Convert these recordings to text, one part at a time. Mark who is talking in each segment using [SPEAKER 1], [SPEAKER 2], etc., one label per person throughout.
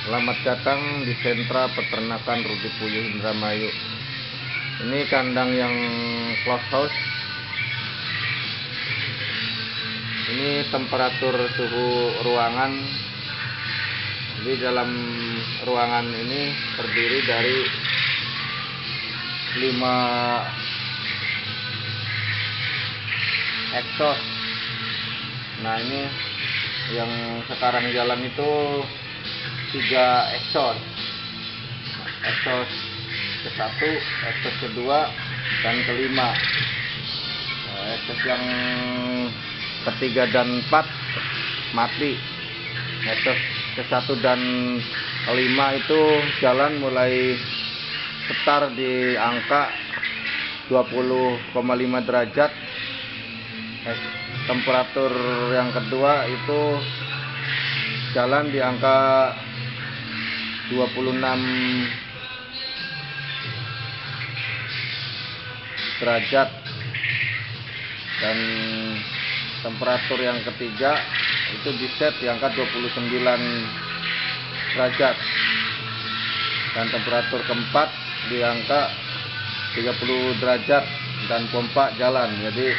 [SPEAKER 1] Selamat datang di sentra peternakan Rudi Puyuh Indramayu. Ini kandang yang close house. Ini temperatur suhu ruangan. Di dalam ruangan ini terdiri dari 5 exhaust. Nah, ini yang sekarang jalan itu 3 exhaust. Exhaust ke-1, exhaust ke-2, dan ke-5. Exhaust yang ke-3 dan 4 mati. Exhaust ke-1 dan ke-5 itu jalan mulai setar di angka 20,5 derajat. Temperatur yang kedua itu jalan di angka 26 derajat, dan temperatur yang ketiga itu di set di angka 29 derajat, dan temperatur keempat di angka 30 derajat, dan pompa jalan. Jadi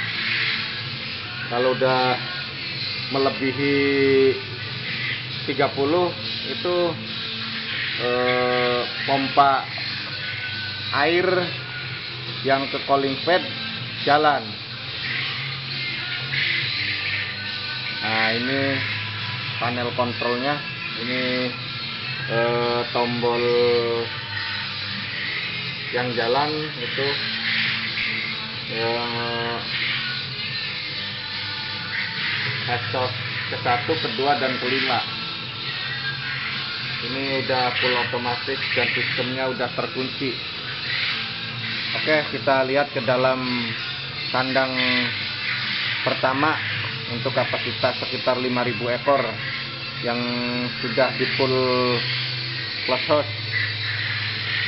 [SPEAKER 1] kalau udah melebihi 30 itu pompa air yang ke cooling pad jalan. Nah, ini panel kontrolnya. Ini tombol yang jalan itu exhaust ke-1, ke-2, dan ke-5. Ini udah full otomatis dan sistemnya udah terkunci. Oke, kita lihat ke dalam kandang pertama untuk kapasitas sekitar 5.000 ekor yang sudah di full close house.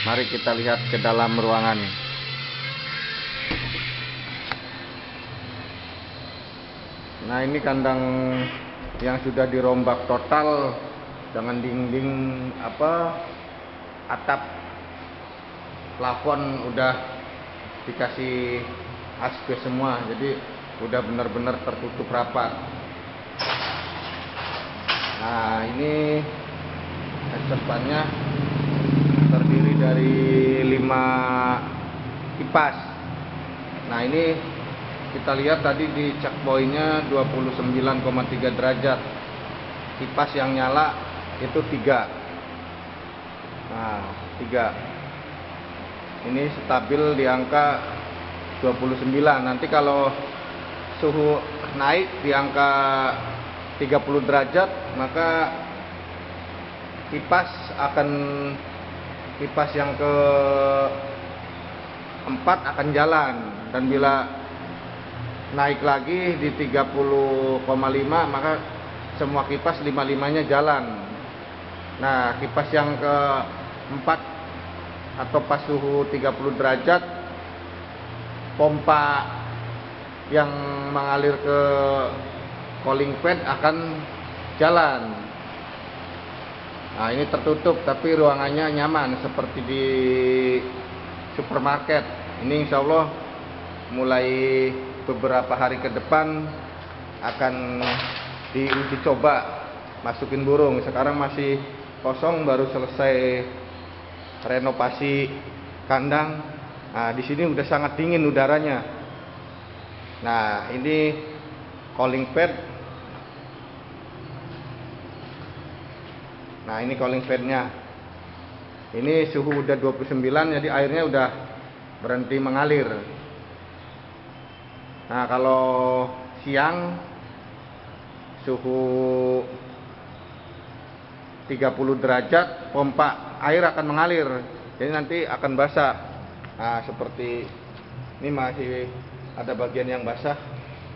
[SPEAKER 1] Mari kita lihat ke dalam ruangan. Nah, ini kandang yang sudah dirombak total dengan dinding atap, plafon udah dikasih asbes semua, jadi udah benar-benar tertutup rapat. Nah, ini exhaust-nya terdiri dari 5 kipas. Nah, ini kita lihat tadi di check point-nya 29,3 derajat. Kipas yang nyala itu 3. Nah, 3. Ini stabil di angka 29. Nanti kalau suhu naik di angka 30 derajat, maka kipas yang ke-4 akan jalan, dan bila naik lagi di 30,5 maka semua kipas 5-5-nya jalan. Nah, kipas yang ke-4 atau pas suhu 30 derajat, pompa yang mengalir ke cooling pad akan jalan. Nah, ini tertutup tapi ruangannya nyaman seperti di supermarket. Ini insya Allah mulai beberapa hari ke depan akan diuji coba masukin burung. Sekarang masih kosong, baru selesai renovasi kandang. Nah, di sini udah sangat dingin udaranya. Nah, ini cooling pad. Nah, ini cooling padnya. Ini suhu udah 29, jadi airnya udah berhenti mengalir. Nah, kalau siang suhu 30 derajat, pompa air akan mengalir. Jadi nanti akan basah. Nah, seperti ini masih ada bagian yang basah.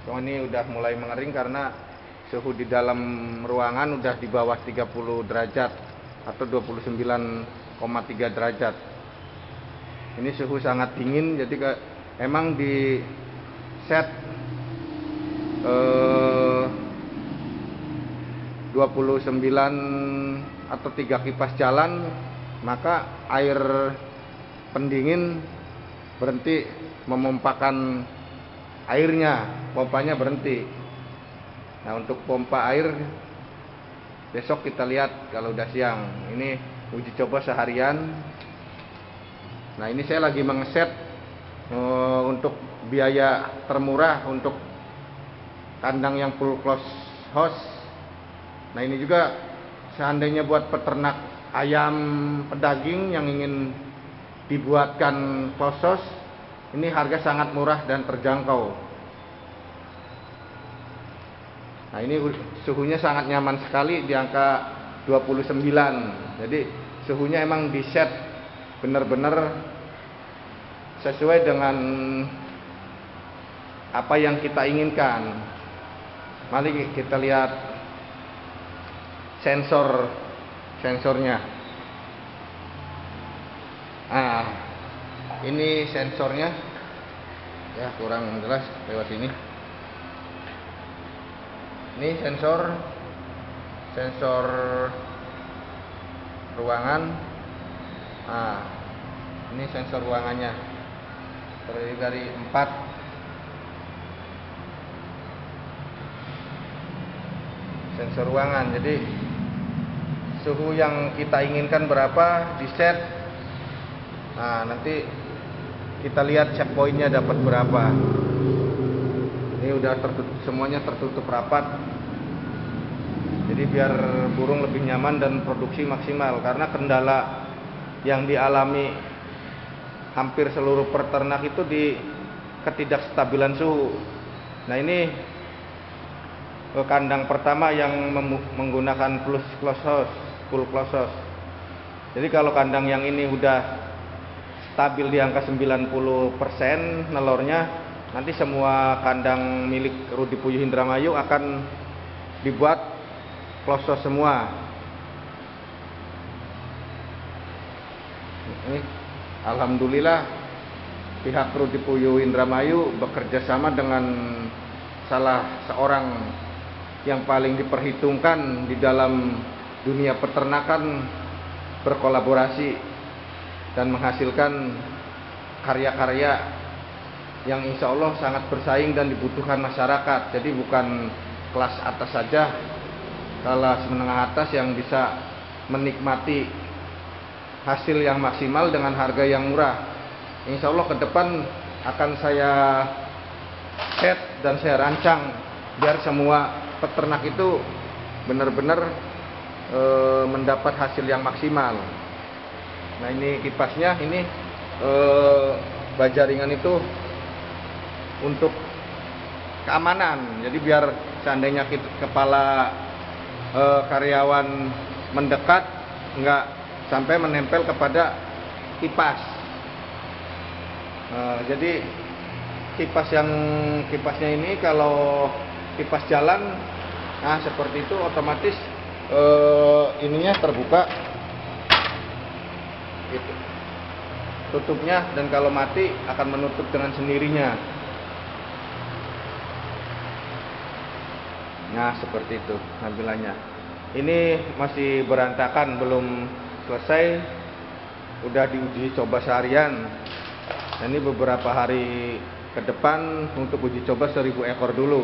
[SPEAKER 1] Cuma ini udah mulai mengering karena suhu di dalam ruangan udah di bawah 30 derajat atau 29,3 derajat. Ini suhu sangat dingin, jadi emang di set 29 atau 3 kipas jalan, maka air pendingin berhenti memompakan airnya, pompanya berhenti. Nah, untuk pompa air besok kita lihat kalau udah siang. Ini uji coba seharian. Nah, ini saya lagi mengeset untuk biaya termurah untuk kandang yang full close house. Nah, ini juga seandainya buat peternak ayam pedaging yang ingin dibuatkan close house, ini harga sangat murah dan terjangkau. Nah, ini suhunya sangat nyaman sekali di angka 29. Jadi suhunya emang di set benar-benar sesuai dengan apa yang kita inginkan. Mari kita lihat sensornya. Nah, ini sensornya ya, kurang jelas lewat sini. Ini sensor ruangan. Nah, ini sensor ruangannya terdiri dari 4 sensor ruangan. Jadi suhu yang kita inginkan berapa di set. Nah, nanti kita lihat check pointnya dapat berapa. Ini udah tertutup, semuanya tertutup rapat. Jadi biar burung lebih nyaman dan produksi maksimal. Karena kendala yang dialami hampir seluruh peternak itu di ketidakstabilan suhu. Nah, ini kandang pertama yang menggunakan full close house. Jadi kalau kandang yang ini udah stabil di angka 90% nelornya, nanti semua kandang milik Rudi Puyuh Indramayu akan dibuat close house semua. Ini alhamdulillah pihak Rudi Puyuh Indramayu bekerja sama dengan salah seorang yang paling diperhitungkan di dalam dunia peternakan, berkolaborasi dan menghasilkan karya-karya yang insya Allah sangat bersaing dan dibutuhkan masyarakat. Jadi bukan kelas atas saja, kelas menengah atas yang bisa menikmati hasil yang maksimal dengan harga yang murah. Insya Allah ke depan akan saya set dan saya rancang biar semua peternak itu benar-benar mendapat hasil yang maksimal. Nah, ini kipasnya, ini baja ringan itu untuk keamanan. Jadi biar seandainya kepala karyawan mendekat, nggak sampai menempel kepada kipas. Jadi kipasnya ini kalau kipas jalan, nah seperti itu otomatis ininya terbuka, gitu, tutupnya, dan kalau mati akan menutup dengan sendirinya. Nah, seperti itu tampilannya. Ini masih berantakan, belum selesai, udah diuji coba seharian. Nah, ini beberapa hari ke depan untuk uji coba 1000 ekor dulu.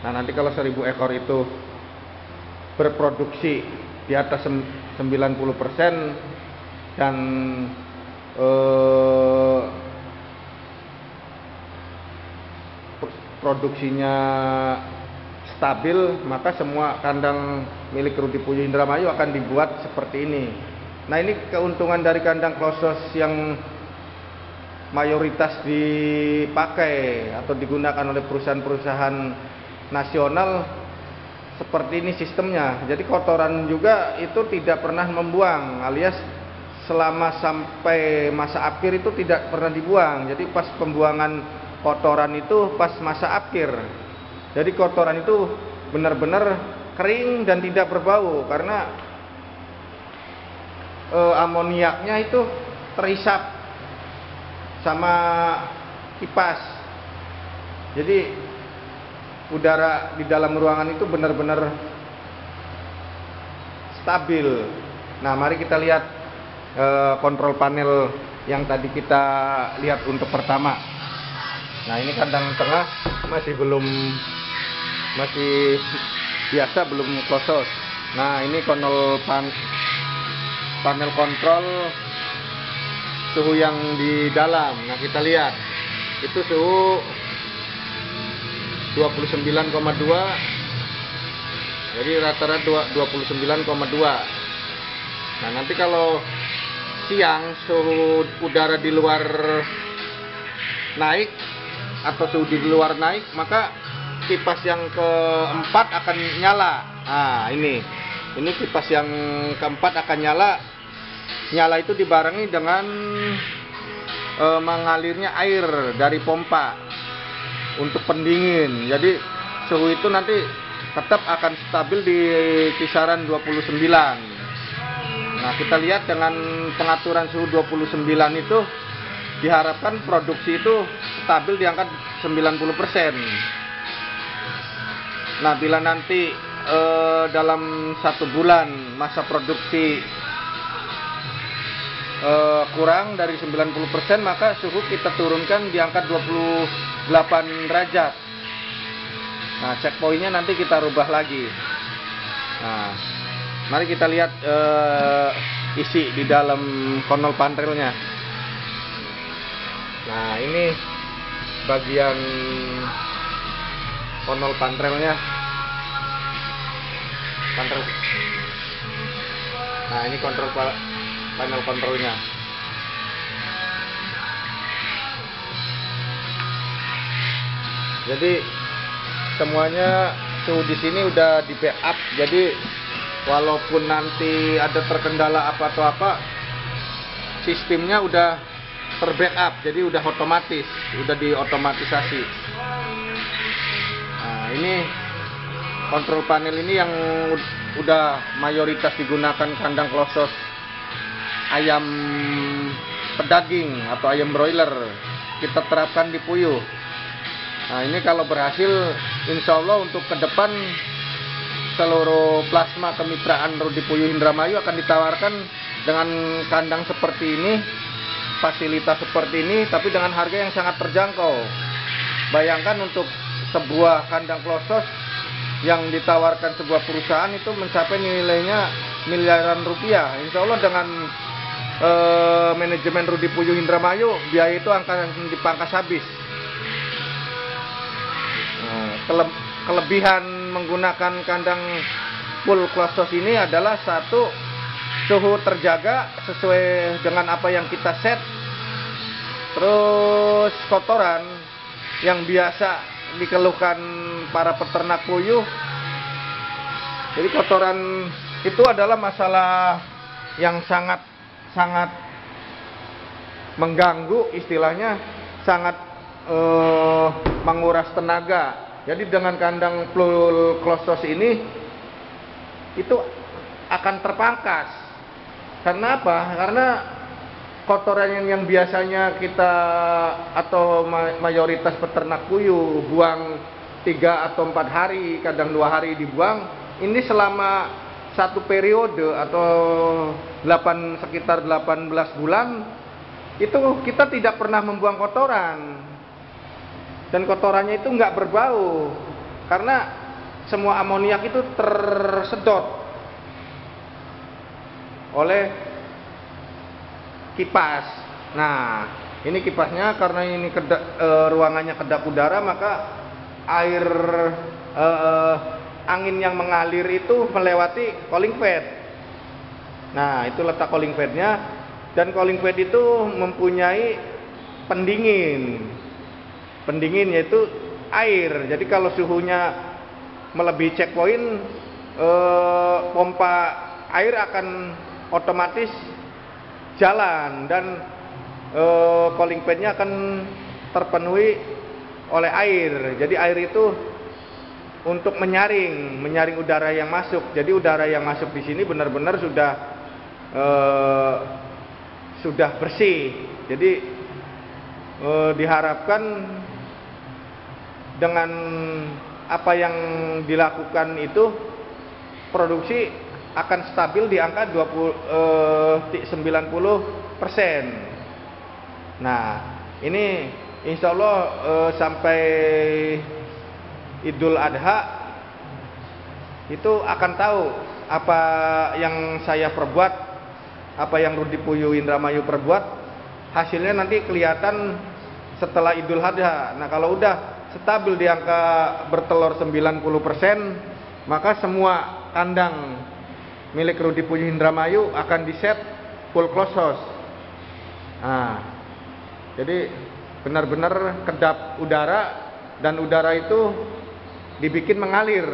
[SPEAKER 1] Nah, nanti kalau 1000 ekor itu berproduksi di atas 90% dan produksinya stabil, maka semua kandang milik Rudi Puyuh Indramayu akan dibuat seperti ini. Nah, ini keuntungan dari kandang close house yang mayoritas dipakai atau digunakan oleh perusahaan-perusahaan nasional. Seperti ini sistemnya. Jadi kotoran juga itu tidak pernah membuang, alias selama sampai masa akhir itu tidak pernah dibuang. Jadi pas pembuangan kotoran itu pas masa akhir. Jadi kotoran itu benar-benar kering dan tidak berbau karena amoniaknya itu terhisap sama kipas. Jadi udara di dalam ruangan itu benar-benar stabil. Nah, mari kita lihat kontrol panel yang tadi kita lihat untuk pertama. Nah, ini kandang tengah masih biasa, belum close. Nah, ini panel kontrol suhu yang di dalam. Nah, kita lihat itu suhu 29,2. Jadi rata-rata 29,2. Nah, nanti kalau siang suhu udara di luar naik atau suhu di luar naik, maka kipas yang keempat akan nyala. Nah, ini kipas yang keempat akan nyala. Nyala itu dibarengi dengan mengalirnya air dari pompa untuk pendingin. Jadi suhu itu nanti tetap akan stabil di kisaran 29. Nah, kita lihat dengan pengaturan suhu 29 itu diharapkan produksi itu stabil di angka 90%. Nah, bila nanti dalam 1 bulan masa produksi kurang dari 90%, maka suhu kita turunkan di angka 28 derajat. Nah, check pointnya nanti kita rubah lagi. Nah, mari kita lihat isi di dalam kontrol panelnya. Nah, ini bagian kontrol panelnya. Nah, ini panel kontrolnya. Jadi semuanya suhu di sini udah di backup. Jadi walaupun nanti ada terkendala apa atau apa, sistemnya udah terbackup. Jadi udah otomatis, udah diotomatisasi. Nah, ini kontrol panel ini yang udah mayoritas digunakan kandang klosos ayam pedaging atau ayam broiler, kita terapkan di puyuh. Nah, ini kalau berhasil, insya Allah untuk ke depan seluruh plasma kemitraan Rudi Puyuh Indramayu akan ditawarkan dengan kandang seperti ini, fasilitas seperti ini, tapi dengan harga yang sangat terjangkau. Bayangkan untuk sebuah kandang klosos yang ditawarkan sebuah perusahaan itu mencapai nilainya miliaran rupiah. Insya Allah dengan manajemen Rudi Puyuh Indramayu, biaya itu akan dipangkas habis. Kelebihan menggunakan kandang full klosos ini adalah satu, suhu terjaga sesuai dengan apa yang kita set. Terus kotoran yang biasa dikeluhkan para peternak puyuh, jadi kotoran itu adalah masalah yang sangat mengganggu, istilahnya sangat menguras tenaga. Jadi dengan kandang full klosos ini itu akan terpangkas. Karena apa? Karena kotoran yang biasanya kita atau mayoritas peternak puyuh buang 3 atau 4 hari, kadang 2 hari dibuang, ini selama satu periode atau sekitar 18 bulan itu kita tidak pernah membuang kotoran, dan kotorannya itu nggak berbau karena semua amoniak itu tersedot oleh kipas. Nah, ini kipasnya, karena ini ruangannya kedap udara, maka air angin yang mengalir itu melewati cooling pad. Nah, itu letak cooling padnya, dan cooling pad itu mempunyai pendingin yaitu air. Jadi kalau suhunya melebihi check point, pompa air akan otomatis jalan, dan cooling padnya akan terpenuhi oleh air. Jadi air itu untuk menyaring udara yang masuk. Jadi udara yang masuk di sini benar-benar sudah bersih. Jadi diharapkan dengan apa yang dilakukan itu, produksi akan stabil di angka 90%. Nah, ini insya Allah sampai Idul Adha itu akan tahu apa yang saya perbuat, apa yang Rudi Puyuh Indramayu perbuat, hasilnya nanti kelihatan setelah Idul Adha. Nah, kalau udah stabil di angka bertelur 90%, maka semua kandang milik Rudi Puyuh Indramayu akan diset full close house. Nah, jadi benar-benar kedap udara, dan udara itu dibikin mengalir.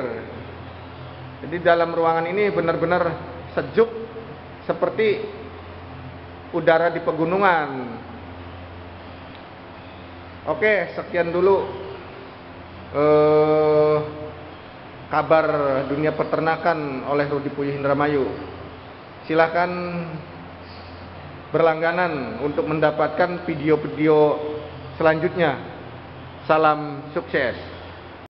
[SPEAKER 1] Jadi dalam ruangan ini benar-benar sejuk seperti udara di pegunungan. Oke, sekian dulu kabar dunia peternakan oleh Rudi Puyuh Indramayu. Silahkan berlangganan untuk mendapatkan video-video selanjutnya. Salam sukses.